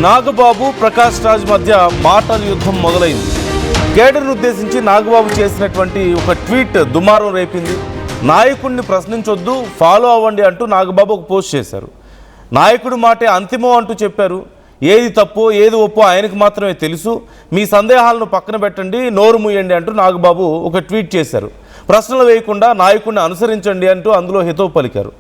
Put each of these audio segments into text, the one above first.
నాగబాబు ప్రకాష్ రాజ్ మధ్య మాటల యుద్ధం మొదలైంది. కేడర్ను ఉద్దేశించి నాగబాబు చేసినటువంటి ఒక ట్వీట్ దుమారం రేపింది. నాయకుడిని ప్రశ్నించొద్దు, ఫాలో అవ్వండి అంటూ నాగబాబు ఒక పోస్ట్ చేశారు. నాయకుడి మాటే అంతిమం అంటూ చెప్పారు. ఏది తప్పో ఏది ఒప్పో ఆయనకు మాత్రమే తెలుసు, మీ సందేహాలను పక్కన పెట్టండి, నోరు మూయండి అంటూ నాగబాబు ఒక ట్వీట్ చేశారు. ప్రశ్నలు వేయకుండా నాయకుడిని అనుసరించండి అంటూ అందులో హితవు పలికారు.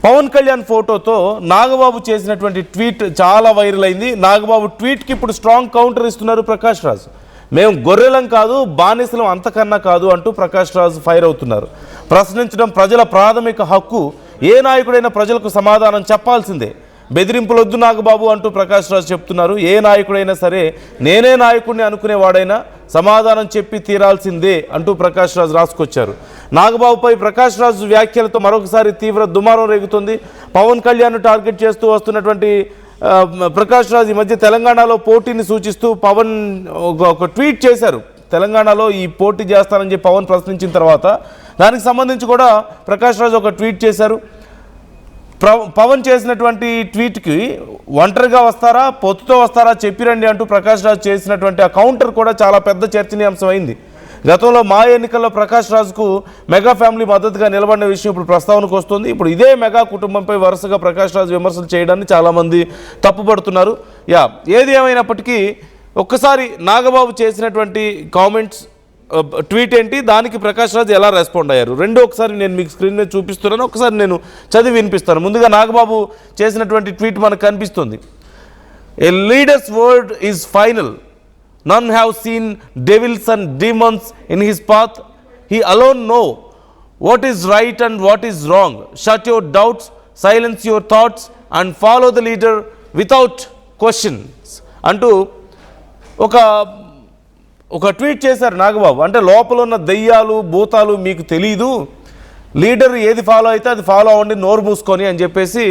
పవన్ కళ్యాణ్ ఫోటోతో నాగబాబు చేసినటువంటి ట్వీట్ చాలా వైరల్ అయింది. నాగబాబు ట్వీట్కి ఇప్పుడు స్ట్రాంగ్ కౌంటర్ ఇస్తున్నారు ప్రకాష్ రాజ్. మేము గొర్రెలం కాదు, బానిసలం అంతకన్నా కాదు అంటూ ప్రకాష్ రాజ్ ఫైర్ అవుతున్నారు. ప్రశ్నించడం ప్రజల ప్రాథమిక హక్కు, ఏ నాయకుడైనా ప్రజలకు సమాధానం చెప్పాల్సిందే, బెదిరింపులొద్దు నాగబాబు అంటూ ప్రకాష్ రాజ్ చెప్తున్నారు. ఏ నాయకుడైనా సరే, నేనే నాయకుడిని అనుకునేవాడైనా సమాధానం చెప్పి తీరాల్సిందే అంటూ ప్రకాష్ రాజ్ రాసుకొచ్చారు. నాగబాబుపై ప్రకాష్ రాజ్ వ్యాఖ్యలతో మరొకసారి తీవ్ర దుమారం రేగుతుంది. పవన్ కళ్యాణ్ టార్గెట్ చేస్తూ వస్తున్నటువంటి ప్రకాష్ రాజ్ ఈ మధ్య తెలంగాణలో పోటీని సూచిస్తూ పవన్ ఒక ట్వీట్ చేశారు. తెలంగాణలో ఈ పోటీ చేస్తానని చెప్పి పవన్ ప్రశ్నించిన తర్వాత దానికి సంబంధించి కూడా ప్రకాష్ రాజ్ ఒక ట్వీట్ చేశారు. పవన్ చేసినటువంటి ట్వీట్కి ఒంటరిగా వస్తారా, పొత్తుతో వస్తారా చెప్పిరండి అంటూ ప్రకాష్ రాజ్ చేసినటువంటి ఆ కౌంటర్ కూడా చాలా పెద్ద చర్చనీయాంశం అయింది. గతంలో మా ఎన్నికల్లో ప్రకాష్ రాజ్కు మెగా ఫ్యామిలీ మద్దతుగా నిలబడిన విషయం ఇప్పుడు ప్రస్తావనకు వస్తుంది. ఇప్పుడు ఇదే మెగా కుటుంబంపై వరుసగా ప్రకాష్ రాజ్ విమర్శలు చేయడాన్ని చాలామంది తప్పుపడుతున్నారు. ఏది ఏమైనప్పటికీ ఒక్కసారి నాగబాబు చేసినటువంటి కామెంట్స్, ట్వీట్ ఏంటి, దానికి ప్రకాష్ రాజ్ ఎలా రెస్పాండ్ అయ్యారు, రెండు ఒకసారి నేను మీకు స్క్రీన్ మీద చూపిస్తున్నాను, ఒకసారి నేను చదివి వినిపిస్తాను. ముందుగా నాగబాబు చేసినటువంటి ట్వీట్ మనకు కనిపిస్తుంది. A leader's word is final, none have seen devils and demons in his path, he alone know what is right and what is wrong, shut your doubts, silence your thoughts and follow the leader without questions అంటూ ఒక tweet చేశారు నాగబాబు. అంటే లోపల ఉన్న దెయ్యాలు భూతాలు మీకు తెలీదు, లీడర్ ఏది ఫాలో అయితే అది ఫాలో అవ్వండి, నోరు మూసుకొని అని చెప్పేసి,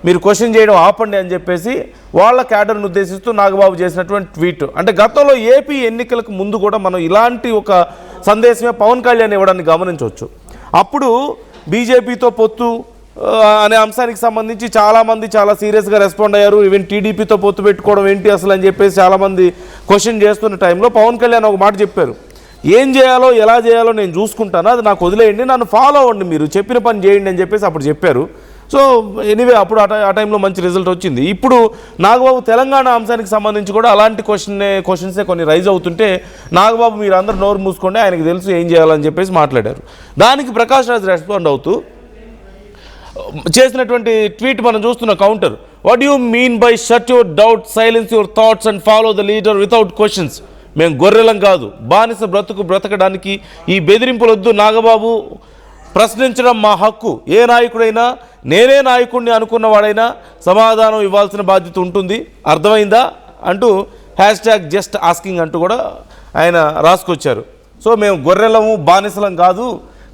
మీరు క్వశ్చన్ చేయడం ఆపండి అని చెప్పేసి వాళ్ళ క్యాడర్ను ఉద్దేశిస్తూ నాగబాబు చేసినటువంటి ట్వీట్. అంటే గతంలో ఏపీ ఎన్నికలకు ముందు కూడా మనం ఇలాంటి ఒక సందేశమే పవన్ కళ్యాణ్ ఇవ్వడాన్ని గమనించవచ్చు. అప్పుడు బీజేపీతో పొత్తు అనే అంశానికి సంబంధించి చాలామంది చాలా సీరియస్గా రెస్పాండ్ అయ్యారు. ఈవెన్ టీడీపీతో పొత్తు పెట్టుకోవడం ఏంటి అసలు అని చెప్పేసి చాలామంది క్వశ్చన్ చేస్తున్న టైంలో పవన్ కళ్యాణ్ ఒక మాట చెప్పారు, ఏం చేయాలో ఎలా చేయాలో నేను చూసుకుంటాను, అది నాకు వదిలేయండి, నన్ను ఫాలో అవ్వండి, మీరు చెప్పిన పని చేయండి అని చెప్పేసి అప్పుడు చెప్పారు. సో ఎనీవే అప్పుడు ఆ టైంలో మంచి రిజల్ట్ వచ్చింది. ఇప్పుడు నాగబాబు తెలంగాణ అంశానికి సంబంధించి కూడా అలాంటి క్వశ్చన్సే కొన్ని రైజ్ అవుతుంటే నాగబాబు మీరు అందరూ నోరు మూసుకోండి, ఆయనకు తెలుసు ఏం చేయాలని చెప్పేసి మాట్లాడారు. దానికి ప్రకాష్ రాజ్ రెస్పాండ్ అవుతూ చేసినటువంటి ట్వీట్ మనం చూస్తున్న counter, what you mean by shut your doubt, silence your thoughts and follow the leader without questions, మేము గొర్రెలం కాదు, బానిస బ్రతకడానికి ఈ బెదిరింపులొద్దు నాగబాబు, ప్రశ్నించడం మా హక్కు, ఏ నాయకుడైనా నేనే నాయకుడిని అనుకున్నవాడైనా సమాధానం ఇవ్వాల్సిన బాధ్యత ఉంటుంది, అర్థమైందా అంటూ #జస్ట్ ఆస్కింగ్ అంటూ కూడా ఆయన రాసుకొచ్చారు. సో మేము గొర్రెలము బానిసలం కాదు,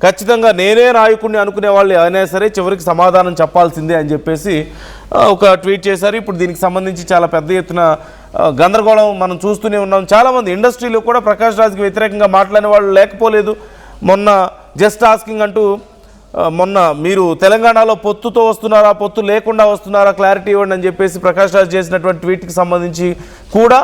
ఖచ్చితంగా నేనే నాయకుడిని అనుకునే వాళ్ళు అయినా సరే చివరికి సమాధానం చెప్పాల్సిందే అని చెప్పేసి ఒక ట్వీట్ చేశారు. ఇప్పుడు దీనికి సంబంధించి చాలా పెద్ద ఎత్తున గందరగోళం మనం చూస్తూనే ఉన్నాం. చాలామంది ఇండస్ట్రీలో కూడా ప్రకాష్ రాజ్కి వ్యతిరేకంగా మాట్లాడిన వాళ్ళు లేకపోలేదు. మొన్న జస్ట్ ఆస్కింగ్ అంటూ మొన్న మీరు తెలంగాణలో పొత్తుతో వస్తున్నారా, పొత్తు లేకుండా వస్తున్నారా, క్లారిటీ ఇవ్వండి అని చెప్పేసి ప్రకాష్ రాజ్ చేసినటువంటి ట్వీట్కి సంబంధించి కూడా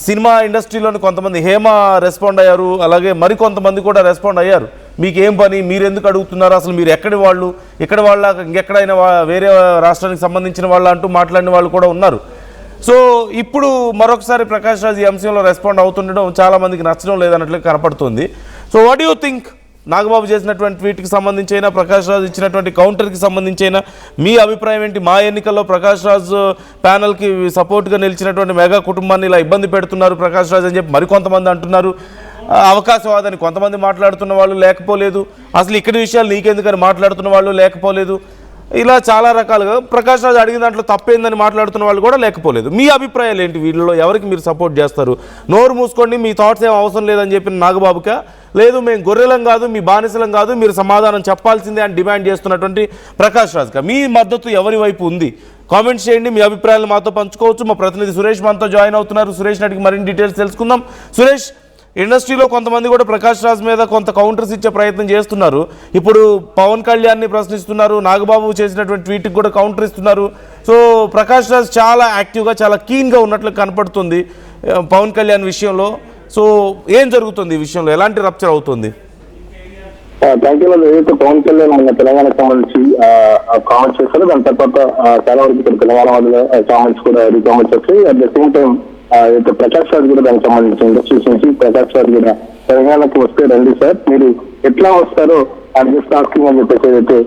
సినిమా ఇండస్ట్రీలోని కొంతమంది హేమ రెస్పాండ్ అయ్యారు, అలాగే మరికొంతమంది కూడా రెస్పాండ్ అయ్యారు. మీకేం పని, మీరు ఎందుకు అడుగుతున్నారు, అసలు మీరు ఎక్కడి వాళ్ళు, ఇక్కడ వాళ్ళ ఇంకెక్కడైనా వేరే రాష్ట్రానికి సంబంధించిన వాళ్ళ అంటూ మాట్లాడిన వాళ్ళు కూడా ఉన్నారు. సో ఇప్పుడు మరొకసారి ప్రకాష్ రాజ్ ఈ అంశంలో రెస్పాండ్ అవుతుండడం చాలామందికి నచ్చడం లేదన్నట్లు కనపడుతుంది. So what you think, Nagababu చేసినటువంటి ట్వీట్కి సంబంధించి అయినా ప్రకాష్ రాజ్ ఇచ్చినటువంటి కౌంటర్కి సంబంధించి అయినా మీ అభిప్రాయం ఏంటి? మా ఎన్నికల్లో ప్రకాష్ రాజ్ ప్యానల్కి సపోర్ట్గా నిలిచినటువంటి మెగా కుటుంబాన్ని ఇలా ఇబ్బంది పెడుతున్నారు ప్రకాష్ రాజ్ అని చెప్పి మరికొంతమంది అంటున్నారు. అవకాశవాదని కొంతమంది మాట్లాడుతున్న వాళ్ళు లేకపోలేదు, అసలు ఇక్కడి విషయాలు నీకెందుకని మాట్లాడుతున్న వాళ్ళు లేకపోలేదు. ఇలా చాలా రకాలుగా ప్రకాష్ రాజ్ అడిగిన దాంట్లో తప్పేందని మాట్లాడుతున్న వాళ్ళు కూడా లేకపోలేదు. మీ అభిప్రాయాలు ఏంటి? వీళ్ళలో ఎవరికి మీరు సపోర్ట్ చేస్తారు? నోరు మూసుకోండి, మీ థాట్స్ ఏం అవసరం లేదని చెప్పిన నాగబాబుకా, లేదు మేము గొర్రెలం కాదు, మీ బానిసలం కాదు, మీరు సమాధానం చెప్పాల్సిందే అని డిమాండ్ చేస్తున్నటువంటి ప్రకాష్ రాజ్కా మీ మద్దతు ఎవరి వైపు ఉంది? కామెంట్స్ చేయండి, మీ అభిప్రాయాలు మాతో పంచుకోవచ్చు. మా ప్రతినిధి సురేష్ మనతో జాయిన్ అవుతున్నారు. సురేష్ అడిగి మరిన్ని డీటెయిల్స్ తెలుసుకుందాం. సురేష్, ఇండస్ట్రీలో కొంతమంది కూడా ప్రకాష్ రాజ్ మీద కొంత కౌంటర్స్ ఇచ్చే ప్రయత్నం చేస్తున్నారు. ఇప్పుడు పవన్ కళ్యాణ్ని ప్రశ్నిస్తున్నారు, నాగబాబు చేసినటువంటి ట్వీట్కి కూడా కౌంటర్ ఇస్తున్నారు. సో ప్రకాష్ రాజ్ చాలా యాక్టివ్గా చాలా కీన్గా ఉన్నట్లు కనపడుతుంది పవన్ కళ్యాణ్ విషయంలో. సో ఏం జరుగుతుంది ఈ విషయంలో, ఎలాంటి రప్చర్ అవుతుంది? ఏదైతే పవన్ కళ్యాణ్ మన తెలంగాణకు సంబంధించి కామెంట్స్ చేస్తారో దాని తర్వాత చాలా వరకు ఇక్కడ తెలంగాణ వాళ్ళు కామెంట్స్ కూడా రీకామెంట్స్ వచ్చాయి. అట్ ద సేమ్ టైం అయితే ప్రకాష్ రాజ్ కూడా దానికి సంబంధించి ఇండస్ట్రీస్ నుంచి ప్రకాష్ రాజ్ కూడా తెలంగాణకు వస్తే రండి సార్, మీరు ఎట్లా వస్తారో జస్ట్ ఆస్కింగ్ అని చెప్పేసి ఏదైతే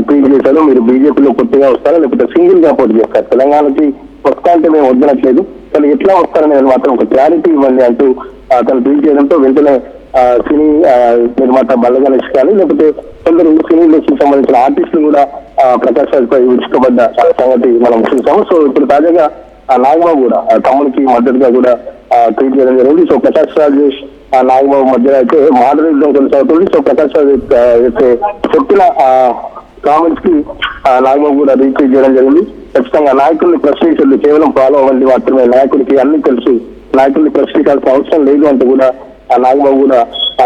ట్వీట్ చేశారో, మీరు బీజేపీలో కొత్తగా వస్తారా లేకపోతే సింగిల్ గా పోటీ చేస్తారు, తెలంగాణకి వస్తా అంటే మేము వద్దనట్లేదు, కానీ ఎట్లా వస్తారనేది మాత్రం ఒక క్లారిటీ ఇవ్వండి అంటూ తను ట్వీట్ చేయడంతో వెంటనే సినీ నిర్మాత బల్ల గణేష్ కానీ లేకపోతే కొందరు సినీ ఇండస్ట్రీకి సంబంధించిన ఆర్టిస్టులు కూడా ప్రకాష్ రాజ్ పై ఉచితబడ్డ సంగతి మనం చూసాము. సో ఇప్పుడు తాజాగా నాగబాబు కూడా తమ్ముడికి మద్దతుగా కూడా ట్వీట్ చేయడం జరిగింది. సో ప్రకాష్ రాజ్ నాగబాబు మధ్యలో అయితే మాటలు కొనసాగుతుంది. సో ప్రకాష్ రాజ్ అయితే చెప్పిన కామెంట్స్ కి నాగబాబు కూడా రీట్వీట్ చేయడం జరిగింది. ఖచ్చితంగా నాయకుల్ని ప్రశ్నించండి, కేవలం ఫాలో అవ్వండి మాత్రమే, నాయకుడికి అన్ని తెలుసు, నాయకుల్ని ప్రశ్నించాల్సిన అవసరం లేదు అంటూ కూడా నాగబాబు కూడా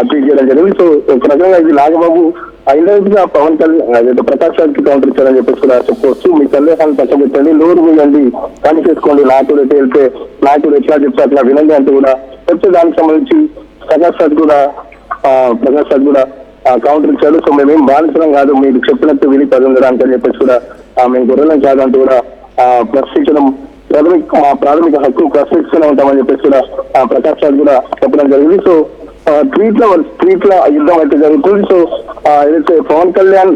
ట్వీట్ చేయడం జరిగింది. సో ఒక రకంగా ఇది నాగబాబు ఇండైరెక్ట్ గా పవన్ కళ్యాణ్ ప్రకాష్ రాజ్ కి కౌంటర్ ఇచ్చారని చెప్పేసి కూడా చెప్పవచ్చు. మీ సందేహాన్ని పక్కబెట్టండి, నోరు మీయండి, పని చేసుకోండి, నాయకుడు ఎటు వెళ్తే నాయకుడు ఎట్లా చెప్తే అట్లా వినండి అంటూ కూడా చెప్తే దానికి సంబంధించి ప్రకాష్ రాజ్ కూడా కౌంటర్ ఇచ్చాడు. సో మేమేం బాధించడం కాదు, మీరు చెప్పినట్టు విని పది ఉండడానికి అని చెప్పేసి కూడా మేము గొర్రెలం కాదు అంటూ కూడా ప్రశ్నించడం ప్రాథమిక హక్కు, ప్రశ్నిస్తూనే ఉంటామని చెప్పేసి కూడా ప్రకాష్ రాజ్ కూడా చెప్పడం జరిగింది. సో ట్వీట్ ల యుద్ధం అయితే జరుగుతుంది. సో ఏదైతే పవన్ కళ్యాణ్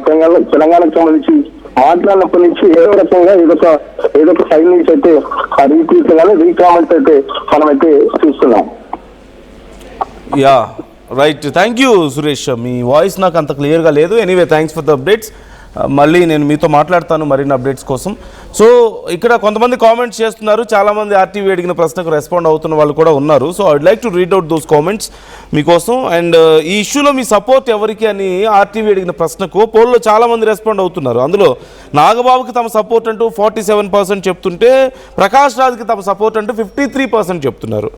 తెలంగాణకు సంబంధించి మాట్లాడినప్పటి నుంచి ఏదో రకంగా ఏదొక సైడ్ నుంచి అయితే రీట్వీట్ కానీ రీకామెంట్స్ అయితే మనమైతే చూస్తున్నాం. Yeah right, thank you Suresh. Me voice నాకు అంత క్లియర్గా లేదు. Anyway thanks for the updates. మళ్ళీ నేను మీతో మాట్లాడతాను మరిన్ని అప్డేట్స్ కోసం. సో ఇక్కడ కొంతమంది కామెంట్స్ చేస్తున్నారు, చాలామంది ఆర్టీవీ అడిగిన ప్రశ్నకు రెస్పాండ్ అవుతున్న వాళ్ళు కూడా ఉన్నారు. So I'd like to read out those comments మీకోసం. అండ్ ఈ ఇష్యూలో మీ సపోర్ట్ ఎవరికి అని ఆర్టీవీ అడిగిన ప్రశ్నకు పోల్లో చాలామంది రెస్పాండ్ అవుతున్నారు. అందులో నాగబాబుకి తమ సపోర్ట్ అంటూ 47% చెప్తుంటే ప్రకాష్ రాజ్కి తమ సపోర్ట్ అంటూ 53% చెప్తున్నారు.